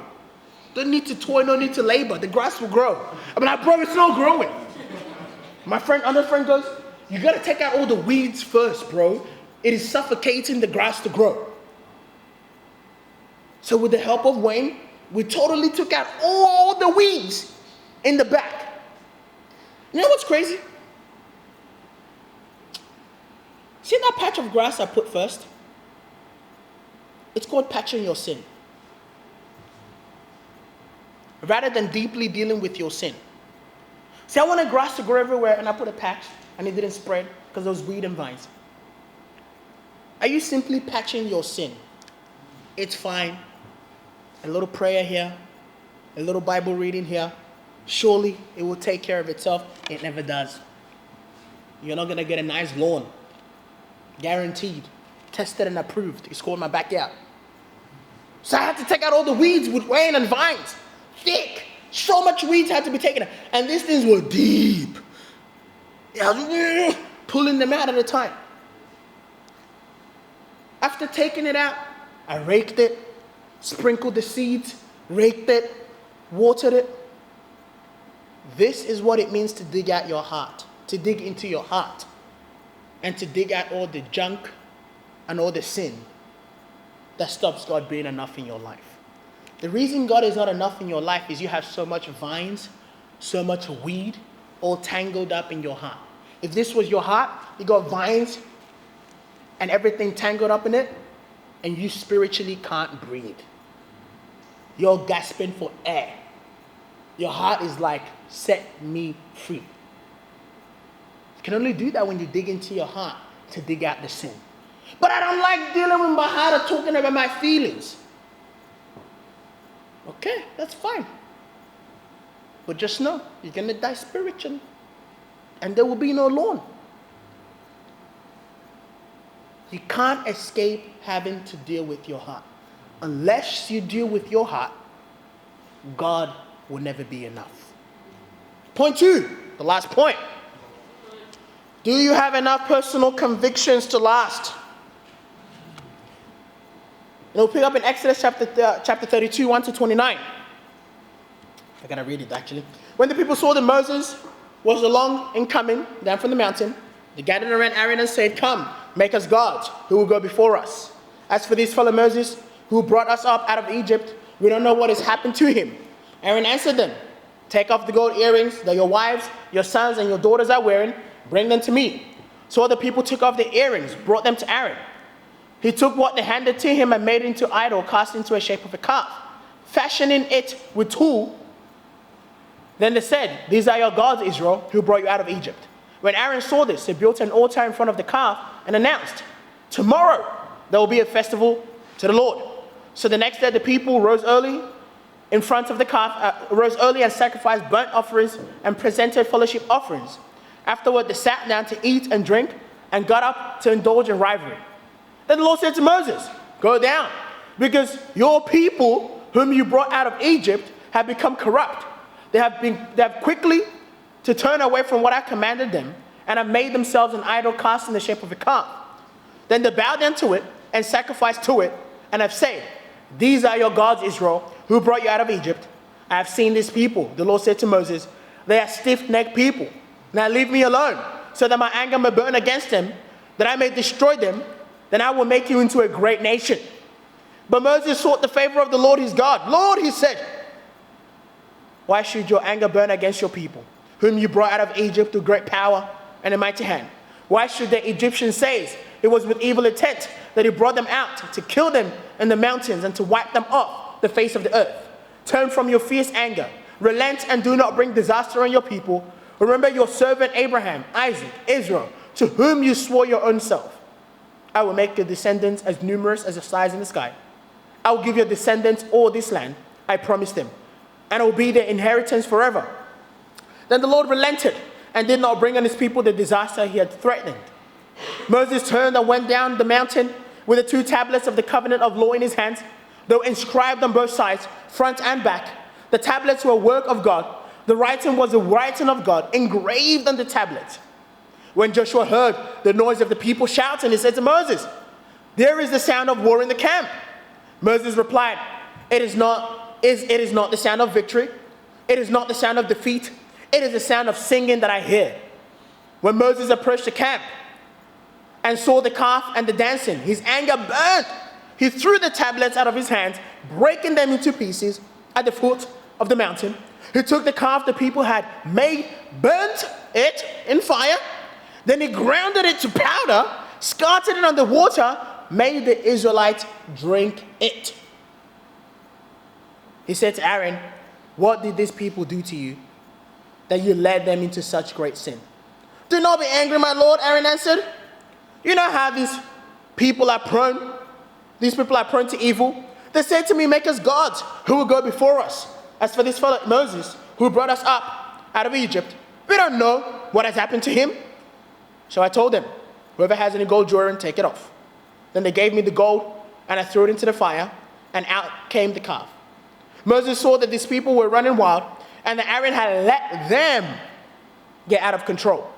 Don't need to toil, no need to labor. The grass will grow. I'm like, bro, it's not growing. My friend, other friend goes, you got to take out all the weeds first, bro. It is suffocating the grass to grow. So with the help of Wayne, we totally took out all the weeds in the back. You know what's crazy? See that patch of grass I put first? It's called patching your sin. Rather than deeply dealing with your sin. See, I wanted grass to grow everywhere and I put a patch and it didn't spread because there was weed and vines. Are you simply patching your sin? It's fine. A little prayer here, a little Bible reading here. Surely it will take care of itself. It never does. You're not going to get a nice lawn. Guaranteed. Tested and approved. It's called my backyard. So I had to take out all the weeds with Wayne and vines. Thick. So much weeds had to be taken out. And these things were deep. Pulling them out at a time. After taking it out, I raked it, sprinkled the seeds, raked it, watered it. This is what it means to dig out your heart, to dig into your heart, and to dig out all the junk and all the sin that stops God being enough in your life. The reason God is not enough in your life is you have so much vines, so much weed all tangled up in your heart. If this was your heart, you got vines and everything tangled up in it, and you spiritually can't breathe. You're gasping for air. Your heart is like, set me free. You can only do that when you dig into your heart to dig out the sin. But I don't like dealing with my heart or talking about my feelings. Okay, that's fine. But just know, you're going to die spiritually. And there will be no lawn. You can't escape having to deal with your heart. Unless you deal with your heart, God will never be enough. Point 2, the last point. Do you have enough personal convictions to last? And we'll pick up in Exodus chapter 32, 1 to 29. I gotta read it actually. When the people saw that Moses was along and coming down from the mountain, they gathered around Aaron and said, "Come, make us gods who will go before us. As for this fellow Moses, who brought us up out of Egypt, we don't know what has happened to him." Aaron answered them, "Take off the gold earrings that your wives, your sons, and your daughters are wearing. Bring them to me." So the people took off the earrings, brought them to Aaron. He took what they handed to him and made it into an idol, cast into a shape of a calf, fashioning it with tool. Then they said, "These are your gods, Israel, who brought you out of Egypt." When Aaron saw this, he built an altar in front of the calf and announced, "Tomorrow there will be a festival to the Lord." So the next day the people rose early in front of the calf, rose early and sacrificed burnt offerings and presented fellowship offerings. Afterward they sat down to eat and drink and got up to indulge in rivalry. Then the Lord said to Moses, "Go down, because your people whom you brought out of Egypt have become corrupt. They have quickly to turn away from what I commanded them and have made themselves an idol cast in the shape of a calf. Then they bowed down to it and sacrificed to it and have said, 'These are your gods, Israel, who brought you out of Egypt.' I have seen these people," the Lord said to Moses. "They are stiff-necked people. Now leave me alone, so that my anger may burn against them, that I may destroy them. Then I will make you into a great nation." But Moses sought the favor of the Lord his God. "Lord," he said, "why should your anger burn against your people, whom you brought out of Egypt with great power and a mighty hand? Why should the Egyptians say it was with evil intent that he brought them out to kill them in the mountains and to wipe them off the face of the earth? Turn from your fierce anger, relent, and do not bring disaster on your people. Remember your servant Abraham, Isaac, Israel, to whom you swore your own self. I will make your descendants as numerous as the stars in the sky. I will give your descendants all this land, I promised them, and it will be their inheritance forever." Then the Lord relented and did not bring on his people the disaster he had threatened. Moses turned and went down the mountain with the 2 tablets of the covenant of law in his hands, though inscribed on both sides, front and back. The tablets were a work of God. The writing was the writing of God, engraved on the tablets. When Joshua heard the noise of the people shouting, he said to Moses, "There is the sound of war in the camp." Moses replied, It is not the sound of victory. It is not the sound of defeat. It is the sound of singing that I hear." When Moses approached the camp and saw the calf and the dancing, his anger burned. He threw the tablets out of his hands, breaking them into pieces at the foot of the mountain. He took the calf the people had made, burnt it in fire. Then he grounded it to powder, scattered it on the water, made the Israelites drink it. He said to Aaron, "What did these people do to you, that you led them into such great sin?" "Do not be angry, my Lord," Aaron answered. "You know how these people are prone to evil. They said to me, 'Make us gods who will go before us.' As for this fellow Moses, who brought us up out of Egypt, we don't know what has happened to him." So I told them, "Whoever has any gold jewelry, take it off." Then they gave me the gold, and I threw it into the fire, and out came the calf. Moses saw that these people were running wild, and that Aaron had let them get out of control,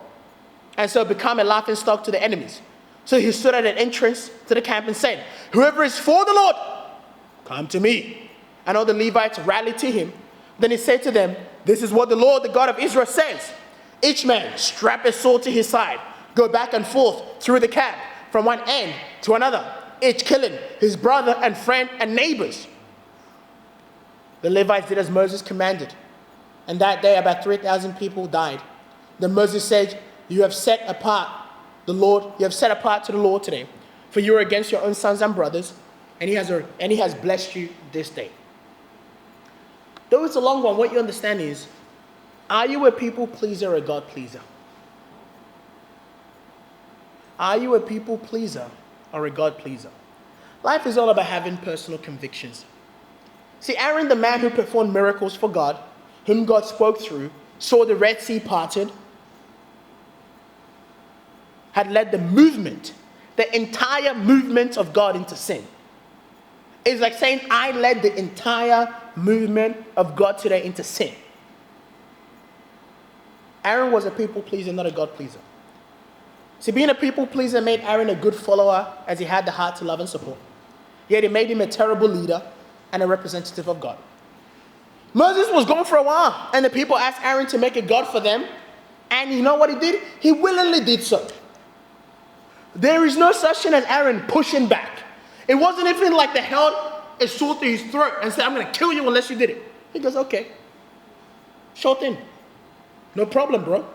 and so become a laughingstock to the enemies. So he stood at an entrance to the camp and said, "Whoever is for the Lord, come to me." And all the Levites rallied to him. Then he said to them, "This is what the Lord, the God of Israel, says. Each man strap a sword to his side, go back and forth through the camp from one end to another, each killing his brother and friend and neighbors." The Levites did as Moses commanded. And that day about 3,000 people died. Then Moses said, you have set apart to the Lord today, for you are against your own sons and brothers, and he has blessed you this day. Though it's a long one, what you understand is, are you a people pleaser or a God pleaser? Are you a people pleaser or a God pleaser? Life is all about having personal convictions. See, Aaron, the man who performed miracles for God, whom God spoke through, saw the Red Sea parted, had led the entire movement of God into sin. It's like saying, I led the entire movement of God today into sin. Aaron was a people pleaser, not a God pleaser. See, being a people pleaser made Aaron a good follower as he had the heart to love and support. Yet it made him a terrible leader and a representative of God. Moses was gone for a while, and the people asked Aaron to make a God for them. And you know what he did? He willingly did so. There is no such thing as Aaron pushing back. It wasn't even like they held a sword to his throat and said, I'm going to kill you unless you did it. He goes, okay. Sure thing. No problem, bro.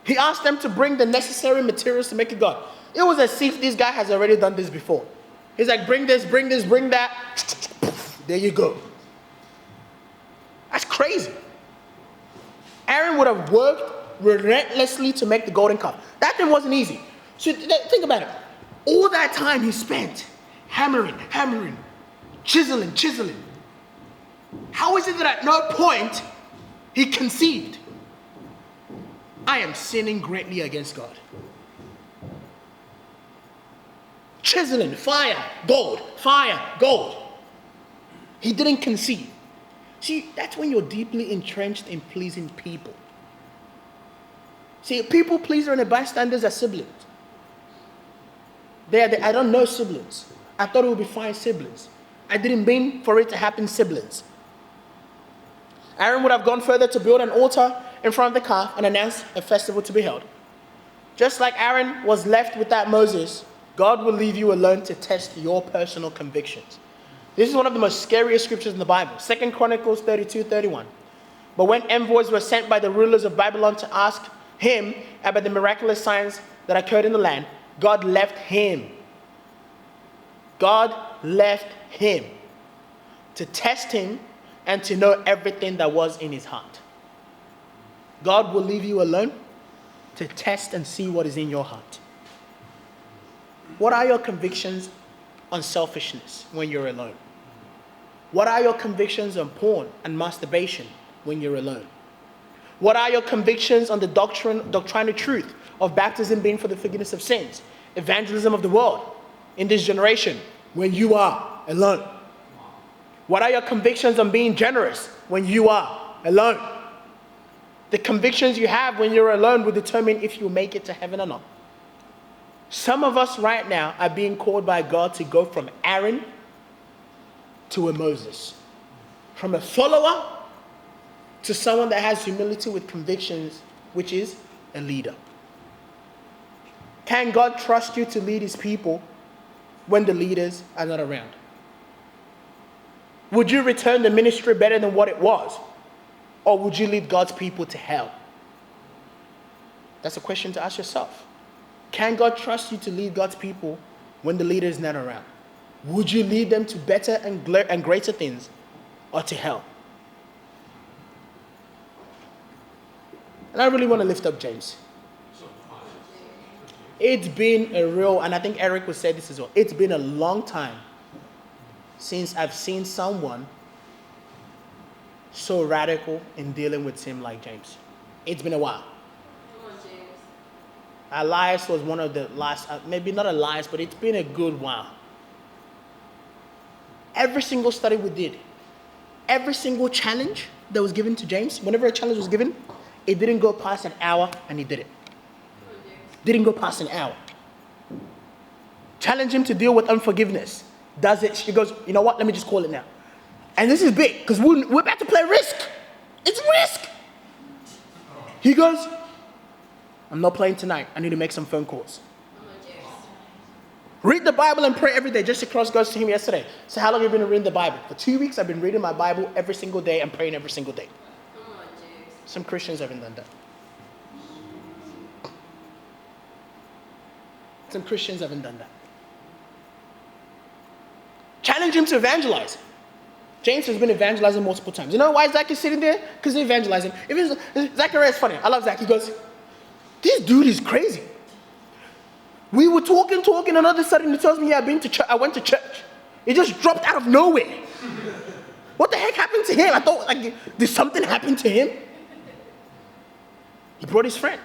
He asked them to bring the necessary materials to make a God. It was as if this guy has already done this before. He's like, bring this, bring that. There you go. That's crazy. Aaron would have worked relentlessly to make the golden calf. That thing wasn't easy. So think about it. All that time he spent hammering, chiseling. How is it that at no point he conceived, I am sinning greatly against God? Chiseling, fire, gold. He didn't conceive. See, that's when you're deeply entrenched in pleasing people. See, people pleaser and the bystanders are siblings. I don't know siblings. I thought it would be fine siblings. I didn't mean for it to happen siblings. Aaron would have gone further to build an altar in front of the calf and announce a festival to be held. Just like Aaron was left without Moses, God will leave you alone to test your personal convictions. This is one of the most scariest scriptures in the Bible. 2 Chronicles 32:31. But when envoys were sent by the rulers of Babylon to ask him about the miraculous signs that occurred in the land, God left him. God left him to test him and to know everything that was in his heart. God will leave you alone to test and see what is in your heart. What are your convictions on selfishness when you're alone? What are your convictions on porn and masturbation when you're alone? What are your convictions on the doctrinal truth of baptism being for the forgiveness of sins, evangelism of the world in this generation when you are alone? What are your convictions on being generous when you are alone? The convictions you have when you're alone will determine if you make it to heaven or not. Some of us right now are being called by God to go from Aaron to a Moses. From a follower to someone that has humility with convictions, which is a leader. Can God trust you to lead his people when the leaders are not around? Would you return the ministry better than what it was? Or would you lead God's people to hell? That's a question to ask yourself. Can God trust you to lead God's people when the leader is not around? Would you lead them to better and greater things or to hell? And I really want to lift up James. It's been a real, and I think Eric would say this as well, it's been a long time since I've seen someone so radical in dealing with sin like James. It's been a while. Come on, James. Elias was one of the last, maybe not Elias, but it's been a good while. Every single study we did, every single challenge that was given to James, whenever a challenge was given, it didn't go past an hour and he did it. Come on, James. Didn't go past an hour. Challenge him to deal with unforgiveness. Does it? He goes, you know what? Let me just call it now. And this is big because we're about to play risk. It's risk. He goes, I'm not playing tonight. I need to make some phone calls. Come on, James. Read the Bible and pray every day. Jesse Cross goes to him yesterday. So how long have you been reading the Bible? For 2 weeks, I've been reading my Bible every single day and praying every single day. Come on, James. Some Christians haven't done that. Some Christians haven't done that. Challenge him to evangelize. James has been evangelizing multiple times. You know why Zach is sitting there? Because he's evangelizing. Zachariah is funny. I love Zach. He goes, this dude is crazy. We were talking, and all of a sudden he tells me, yeah, I went to church. It just dropped out of nowhere. What the heck happened to him? I thought, like, did something happen to him? He brought his friend.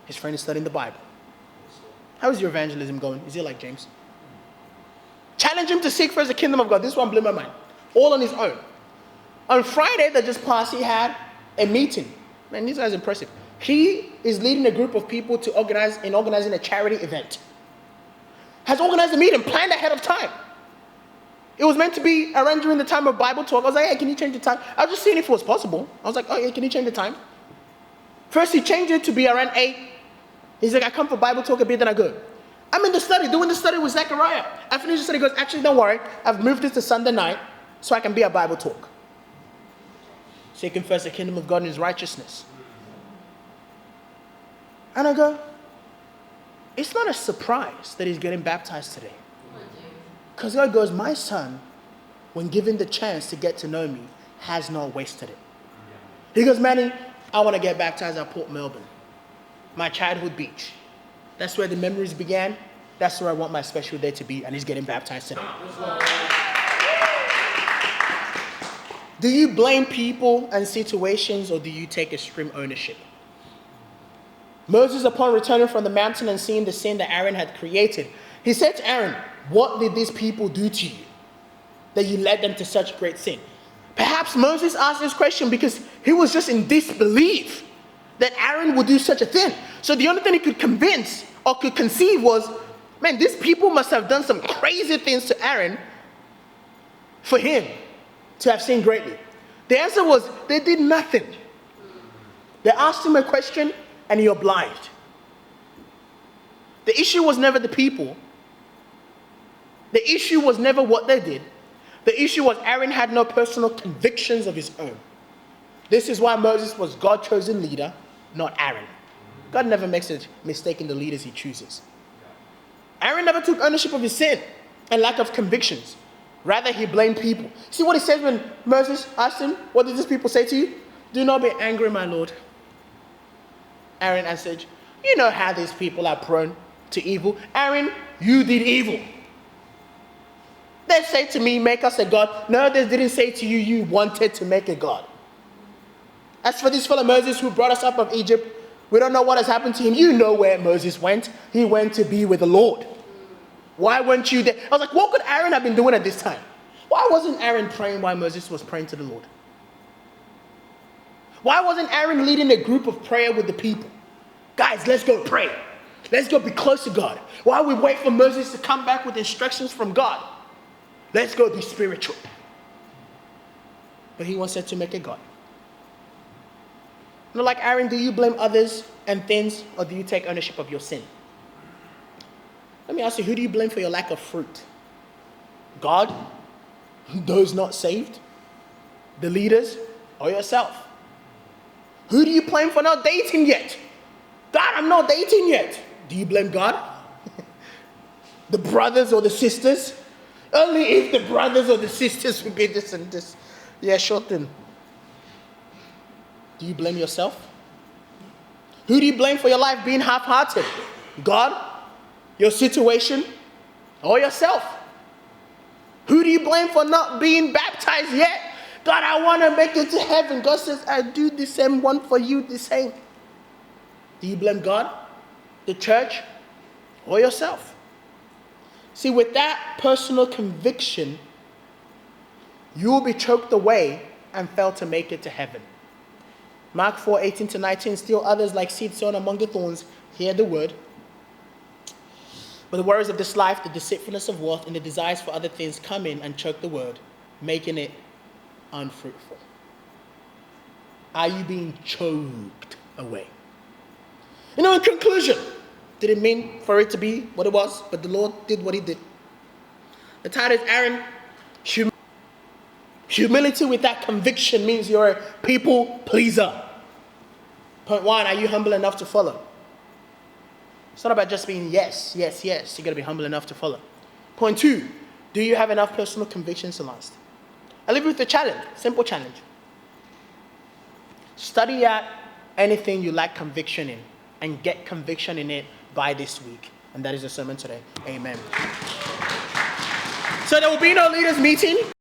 His friend is studying the Bible. How is your evangelism going? Is it like James? Challenge him to seek first the kingdom of God. This one blew my mind. All on his own. On Friday that just passed, he had a meeting. Man, this guy's impressive. He is leading a group of people to organizing a charity event. Has organized a meeting, planned ahead of time. It was meant to be around during the time of Bible talk. I was like, hey, can you change the time? I was just seeing if it was possible. I was like, oh yeah, can you change the time? First he changed it to be around 8. He's like, I come for Bible talk a bit, then I go. I'm in the study, doing the study with Zechariah. I finished the study, he goes, actually, don't worry. I've moved it to Sunday night so I can be at Bible talk. Seeking first the kingdom of God and his righteousness. And I go, it's not a surprise that he's getting baptized today. Because God goes, my son, when given the chance to get to know me, has not wasted it. He goes, Manny, I want to get baptized at Port Melbourne, my childhood beach. That's where the memories began. That's where I want my special day to be. And he's getting baptized today. Do you blame people and situations, or do you take extreme ownership? Moses, upon returning from the mountain and seeing the sin that Aaron had created, he said to Aaron, what did these people do to you that you led them to such great sin? Perhaps Moses asked this question because he was just in disbelief that Aaron would do such a thing. So the only thing he could convince or could conceive was, man, these people must have done some crazy things to Aaron for him to have sinned greatly. The answer was, they did nothing. They asked him a question and he obliged. The issue was never the people. The issue was never what they did. The issue was Aaron had no personal convictions of his own. This is why Moses was God's chosen leader, not Aaron. God never makes a mistake in the leaders he chooses. Aaron never took ownership of his sin and lack of convictions. Rather, he blamed people. See what he says when Moses asked him, what did these people say to you? Do not be angry, my Lord. Aaron answered, you know how these people are prone to evil. Aaron, you did evil. They say to me, make us a god. No, they didn't say to you, you wanted to make a god. As for this fellow Moses who brought us up of Egypt, we don't know what has happened to him. You know where Moses went. He went to be with the Lord. Why weren't you there? I was like, what could Aaron have been doing at this time? Why wasn't Aaron praying while Moses was praying to the Lord? Why wasn't Aaron leading a group of prayer with the people? Guys, let's go pray. Let's go be close to God. Why we wait for Moses to come back with instructions from God? Let's go be spiritual. But he wanted to make a God. You know, like Aaron, do you blame others and things, or do you take ownership of your sin? Let me ask you, who do you blame for your lack of fruit? God? Those not saved? The leaders? Or yourself? Who do you blame for not dating yet? God, I'm not dating yet. Do you blame God? The brothers or the sisters? Only if the brothers or the sisters would be this and this. Yeah, sure thing. Do you blame yourself? Who do you blame for your life being half-hearted? God, your situation, or yourself? Who do you blame for not being baptized yet? God, I want to make it to heaven. God says, I do the same one for you, the same. Do you blame God, the church, or yourself? See, with that personal conviction, you will be choked away and fail to make it to heaven. Mark 4:18-19, still others like seed sown among the thorns hear the word. But the worries of this life, the deceitfulness of wealth, and the desires for other things come in and choke the word, making it unfruitful. Are you being choked away? You know, in conclusion, didn't mean for it to be what it was, but the Lord did what he did. The title is Aaron. Humility with that conviction means you're a people pleaser. Point 1, are you humble enough to follow? It's not about just being yes, yes, yes. You got to be humble enough to follow. Point 2, do you have enough personal convictions to last? I leave you with a challenge, simple challenge. Study out anything you lack conviction in and get conviction in it by this week. And that is the sermon today. Amen. So there will be no leaders meeting.